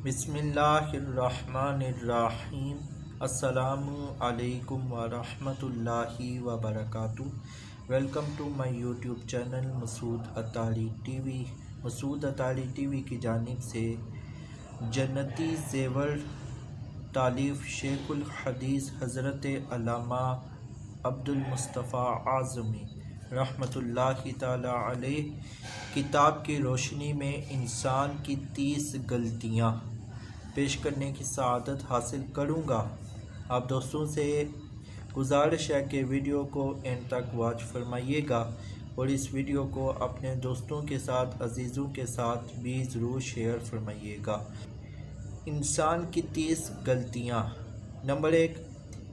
بسم اللہ الرحمن الرحیم۔ السلام علیکم ورحمۃ اللہ وبرکاتہ۔ Welcome to my YouTube channel Masood Attari T V. Masood Attari T V کی جانب سے جنتی زیور تالیف شیخ الحدیث حضرت علامہ عبدالمصطفیٰ اعظمی رحمۃ اللہ تعالی علیہ کتاب کی روشنی میں انسان کی 30 غلطیاں پیش کرنے کی سعادت حاصل کروں گا۔ آپ دوستوں سے گزارش ہے کہ ویڈیو کو اینڈ تک واچ فرمائیے گا اور اس ویڈیو کو اپنے دوستوں کے ساتھ، عزیزوں کے ساتھ بھی ضرور شیئر فرمائیے گا۔ انسان کی 30 غلطیاں۔ نمبر 1،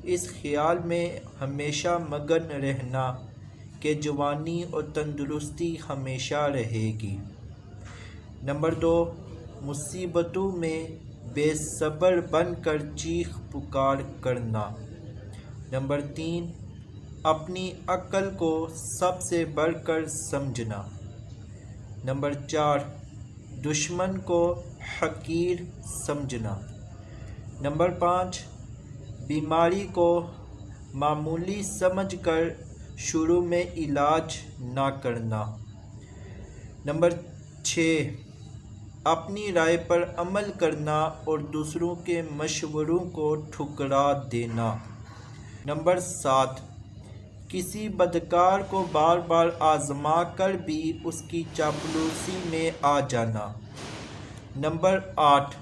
اس خیال میں ہمیشہ مگن رہنا کہ جوانی اور تندرستی ہمیشہ رہے گی۔ نمبر 2، مصیبتوں میں بے صبر بن کر چیخ پکار کرنا۔ نمبر 3، اپنی عقل کو سب سے بڑھ کر سمجھنا۔ نمبر 4، دشمن کو حقیر سمجھنا۔ نمبر 5، بیماری کو معمولی سمجھ کر شروع میں علاج نہ کرنا۔ نمبر 6، اپنی رائے پر عمل کرنا اور دوسروں کے مشوروں کو ٹھکرا دینا۔ نمبر 7، کسی بدکار کو بار بار آزما کر بھی اس کی چاپلوسی میں آ جانا۔ نمبر 8،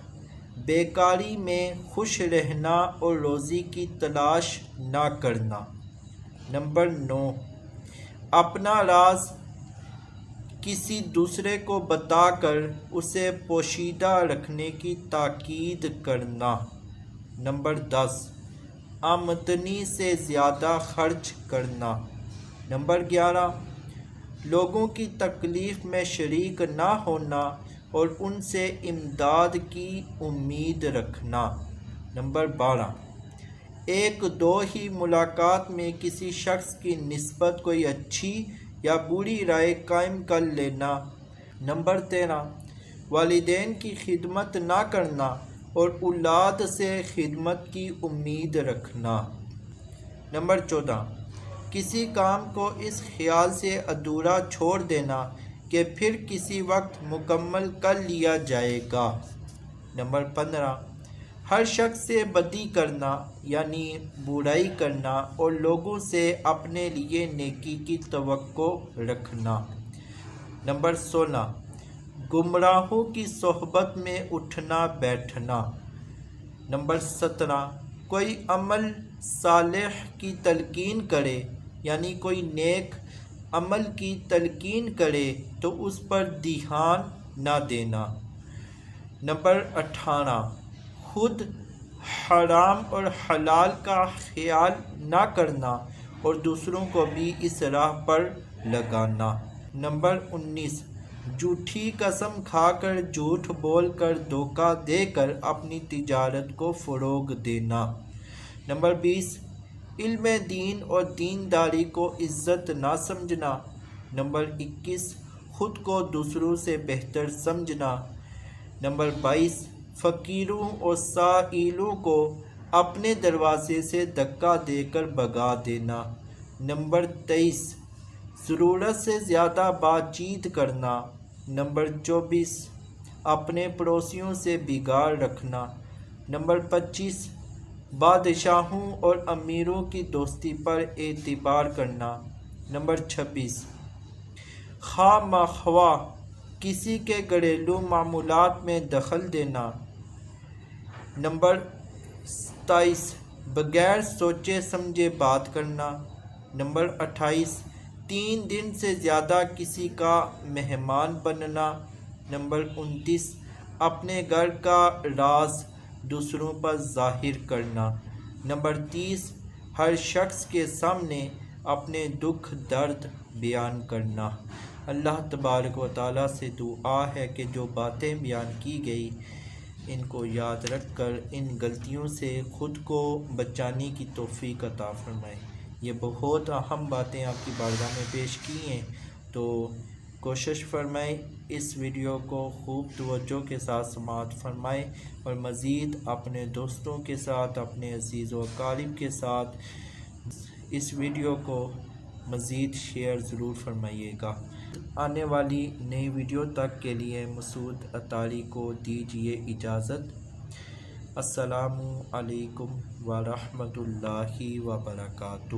بیکاری میں خوش رہنا اور روزی کی تلاش نہ کرنا۔ نمبر 9، اپنا راز کسی دوسرے کو بتا کر اسے پوشیدہ رکھنے کی تاکید کرنا۔ نمبر 10، آمدنی سے زیادہ خرچ کرنا۔ نمبر 11، لوگوں کی تکلیف میں شریک نہ ہونا اور ان سے امداد کی امید رکھنا۔ نمبر 12، ایک دو ہی ملاقات میں کسی شخص کی نسبت کوئی اچھی یا بری رائے قائم کر لینا۔ نمبر 13، والدین کی خدمت نہ کرنا اور اولاد سے خدمت کی امید رکھنا۔ نمبر 14، کسی کام کو اس خیال سے ادھورا چھوڑ دینا کہ پھر کسی وقت مکمل کر لیا جائے گا۔ نمبر 15، ہر شخص سے بدی کرنا یعنی برائی کرنا اور لوگوں سے اپنے لیے نیکی کی توقع رکھنا۔ نمبر 16، گمراہوں کی صحبت میں اٹھنا بیٹھنا۔ نمبر 17، کوئی عمل صالح کی تلقین کرے یعنی کوئی نیک عمل کی تلقین کرے تو اس پر دھیان نہ دینا۔ نمبر 18، خود حرام اور حلال کا خیال نہ کرنا اور دوسروں کو بھی اس راہ پر لگانا۔ نمبر 19، جھوٹی قسم کھا کر، جھوٹ بول کر، دھوکہ دے کر اپنی تجارت کو فروغ دینا۔ نمبر 20، علم دین اور دینداری کو عزت نہ سمجھنا۔ نمبر 21، خود کو دوسروں سے بہتر سمجھنا۔ نمبر 22، فقیروں اور سائلوں کو اپنے دروازے سے دھکا دے کر بھگا دینا۔ نمبر 23، ضرورت سے زیادہ بات چیت کرنا۔ نمبر 24، اپنے پڑوسیوں سے بگاڑ رکھنا۔ نمبر 25، بادشاہوں اور امیروں کی دوستی پر اعتبار کرنا۔ نمبر 26، خواہ مخواہ کسی کے گھریلو معاملات میں دخل دینا۔ نمبر 27، بغیر سوچے سمجھے بات کرنا۔ نمبر 28، 3 دن سے زیادہ کسی کا مہمان بننا۔ نمبر 29، اپنے گھر کا راز دوسروں پر ظاہر کرنا۔ نمبر 30، ہر شخص کے سامنے اپنے دکھ درد بیان کرنا۔ اللہ تبارک و تعالیٰ سے دعا ہے کہ جو باتیں بیان کی گئی ان کو یاد رکھ کر ان غلطیوں سے خود کو بچانے کی توفیق عطا فرمائے۔ یہ بہت اہم باتیں آپ کی بارگاہ میں پیش کی ہیں، تو کوشش فرمائیں اس ویڈیو کو خوب توجہ کے ساتھ سماعت فرمائیں اور مزید اپنے دوستوں کے ساتھ، اپنے عزیز و اقارب کے ساتھ اس ویڈیو کو مزید شیئر ضرور فرمائیے گا۔ آنے والی نئی ویڈیو تک کے لیے مسعود اطاری کو دیجیے اجازت۔ السلام علیکم ورحمۃ اللہ وبرکاتہ۔